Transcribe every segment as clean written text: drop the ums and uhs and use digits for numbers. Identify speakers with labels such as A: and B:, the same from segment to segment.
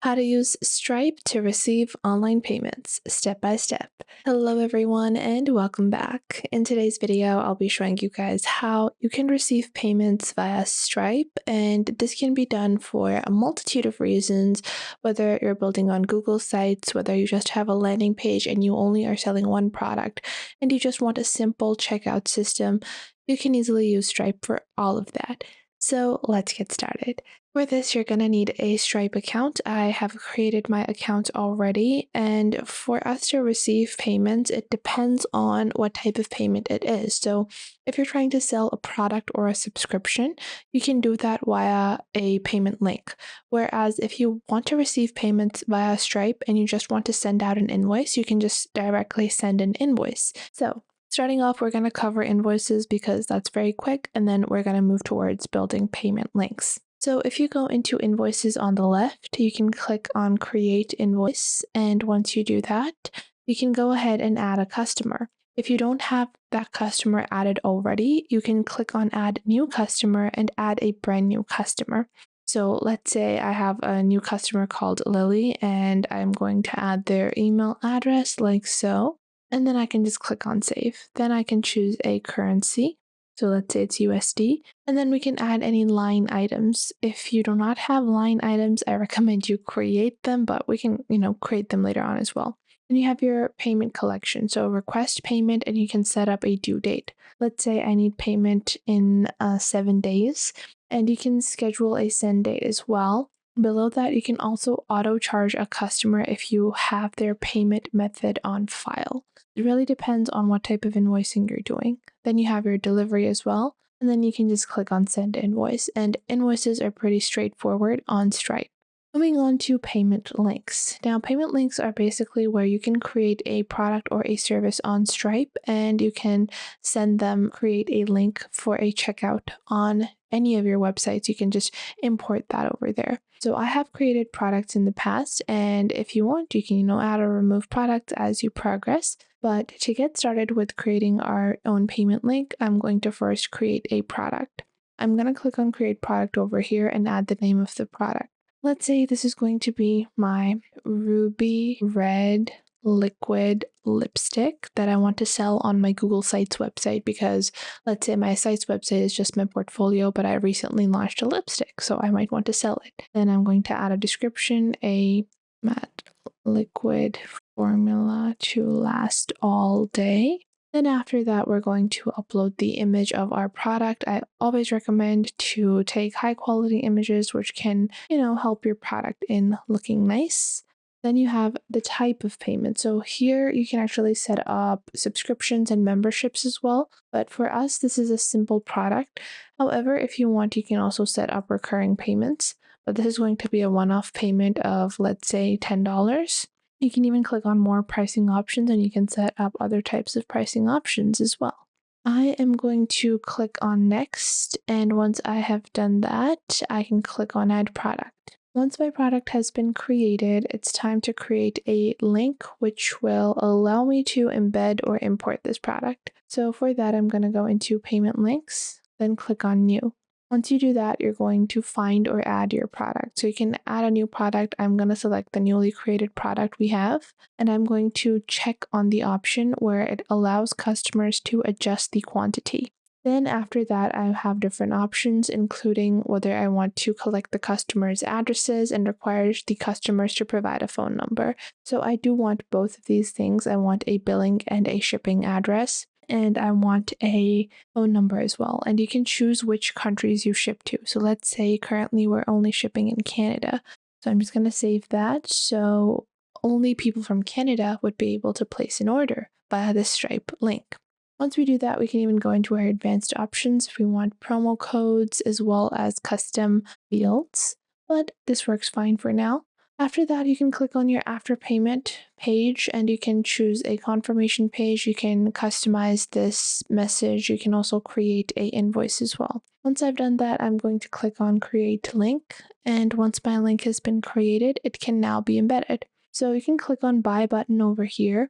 A: How to use Stripe to receive online payments, step by step. Hello everyone and welcome back. In today's video, I'll be showing you guys how you can receive payments via Stripe, and this can be done for a multitude of reasons, whether you're building on Google sites, whether you just have a landing page and you only are selling one product, and you just want a simple checkout system. You can easily use Stripe for all of that. So let's get started. For this, you're going to need a Stripe account. I have created my account already, and for us to receive payments, it depends on what type of payment it is. So if you're trying to sell a product or a subscription, you can do that via a payment link. Whereas if you want to receive payments via Stripe and you just want to send out an invoice, you can just directly send an invoice. So starting off, we're going to cover invoices because that's very quick, and then we're going to move towards building payment links. So if you go into invoices on the left, you can click on create invoice. And once you do that, you can go ahead and add a customer. If you don't have that customer added already, you can click on add new customer and add a brand new customer. So let's say I have a new customer called Lily, and I'm going to add their email address like so. And then I can just click on save. Then I can choose a currency. So let's say it's USD, and then we can add any line items. If you do not have line items, I recommend you create them, but we can, create them later on as well. And you have your payment collection. So request payment, and you can set up a due date. Let's say I need payment in 7 days, and you can schedule a send date as well. Below that, you can also auto charge a customer if you have their payment method on file. It really depends on what type of invoicing you're doing. Then you have your delivery as well, and then you can just click on send invoice, and invoices are pretty straightforward on Stripe. Moving on to payment links. Now, payment links are basically where you can create a product or a service on Stripe, and you can send them, create a link for a checkout on any of your websites. You can just import that over there. So I have created products in the past, and if you want, you can, add or remove products as you progress. But to get started with creating our own payment link, I'm going to first create a product. I'm going to click on create product over here and add the name of the product. Let's say this is going to be my ruby red liquid lipstick that I want to sell on my Google Sites website, because let's say my site's website is just my portfolio, but I recently launched a lipstick, so I might want to sell it. Then I'm going to add a description, a matte liquid formula to last all day. Then after that, we're going to upload the image of our product. I always recommend to take high quality images, which can, help your product in looking nice. Then you have the type of payment. So here you can actually set up subscriptions and memberships as well. But for us, this is a simple product. However, if you want, you can also set up recurring payments. But this is going to be a one-off payment of, let's say, $10. You can even click on more pricing options, and you can set up other types of pricing options as well. I am going to click on next, and once I have done that, I can click on add product. Once my product has been created, it's time to create a link which will allow me to embed or import this product. So for that, I'm going to go into payment links, then click on new. Once you do that, you're going to find or add your product. So you can add a new product. I'm going to select the newly created product we have, and I'm going to check on the option where it allows customers to adjust the quantity. Then after that, I have different options, including whether I want to collect the customer's addresses and requires the customers to provide a phone number. So I do want both of these things. I want a billing and a shipping address, and I want a phone number as well. And you can choose which countries you ship to. So let's say currently we're only shipping in Canada. So I'm just going to save that. So only people from Canada would be able to place an order via this Stripe link. Once we do that, we can even go into our advanced options if we want promo codes as well as custom fields, but this works fine for now. After that, you can click on your after payment page, and you can choose a confirmation page. You can customize this message. You can also create an invoice as well. Once I've done that, I'm going to click on create link, and once my link has been created, it can now be embedded. So you can click on buy button over here,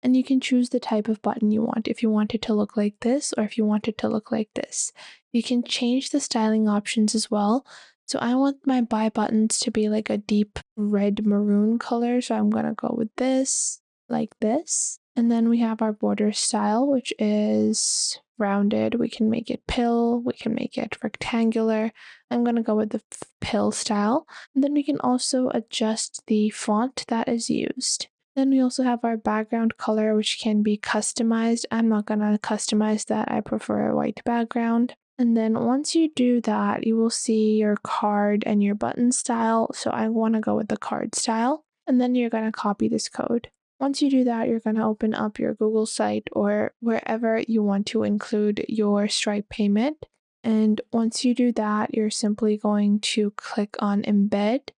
A: and you can choose the type of button you want. If you want it to look like this, or if you want it to look like this. You can change the styling options as well. So I want my buy buttons to be like a deep red maroon color. So I'm going to go with this, like this. And then we have our border style, which is rounded. We can make it pill. We can make it rectangular. I'm going to go with the pill style. And then we can also adjust the font that is used. Then we also have our background color, which can be customized. I'm not going to customize that. I prefer a white background. And then once you do that, you will see your card and your button style. So I want to go with the card style. And then you're going to copy this code. Once you do that, you're going to open up your Google site or wherever you want to include your Stripe payment. And once you do that, you're simply going to click on embed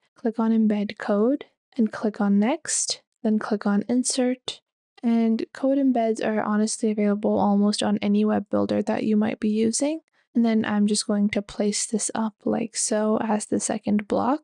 A: code, and click on next, then click on insert. And code embeds are honestly available almost on any web builder that you might be using. And then I'm just going to place this up like so as the second block.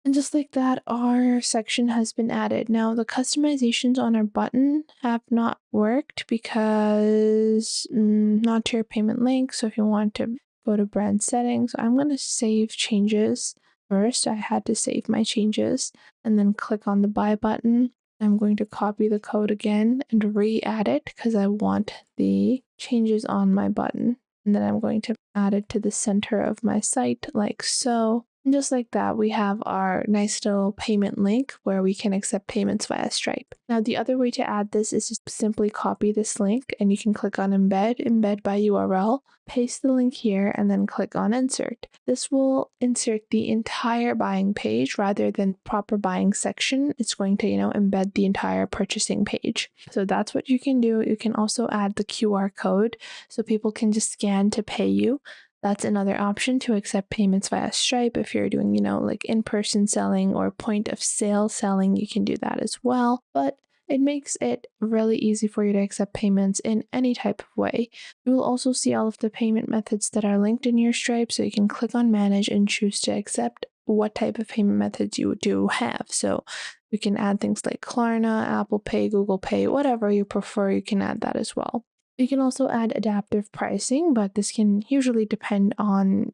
A: And just like that, our section has been added. Now, the customizations on our button have not worked because not to your payment link. So if you want to go to brand settings, I'm going to save changes. First, I had to save my changes and then click on the buy button. I'm going to copy the code again and re-add it because I want the changes on my button. And then I'm going to add it to the center of my site like so. And just like that, we have our nice little payment link where we can accept payments via Stripe. Now, the other way to add this is just simply copy this link and you can click on embed by URL, paste the link here, and then click on insert. This will insert the entire buying page rather than proper buying section. It's going to, embed the entire purchasing page. So that's what you can do. You can also add the QR code so people can just scan to pay you. That's another option to accept payments via Stripe. If you're doing, like in-person selling or point of sale selling, you can do that as well. But it makes it really easy for you to accept payments in any type of way. You will also see all of the payment methods that are linked in your Stripe, so you can click on manage and choose to accept what type of payment methods you do have. So you can add things like Klarna, Apple Pay, Google Pay, whatever you prefer, you can add that as well. You can also add adaptive pricing, but this can usually depend on,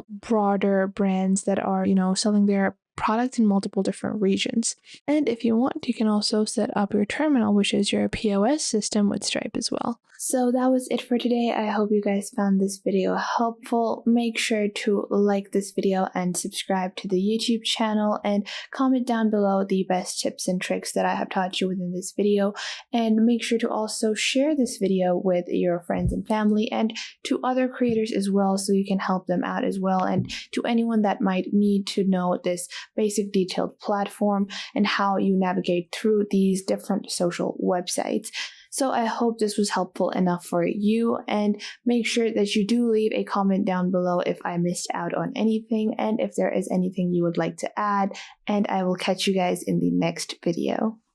A: broader brands that are, selling their products in multiple different regions. And if you want, you can also set up your terminal, which is your POS system with Stripe as well. So that was it for today. I hope you guys found this video helpful. Make sure to like this video and subscribe to the YouTube channel and comment down below the best tips and tricks that I have taught you within this video. And make sure to also share this video with your friends and family and to other creators as well so you can help them out as well, and to anyone that might need to know this basic detailed platform and how you navigate through these different social websites. So I hope this was helpful enough for you, and make sure that you do leave a comment down below if I missed out on anything and if there is anything you would like to add, and I will catch you guys in the next video.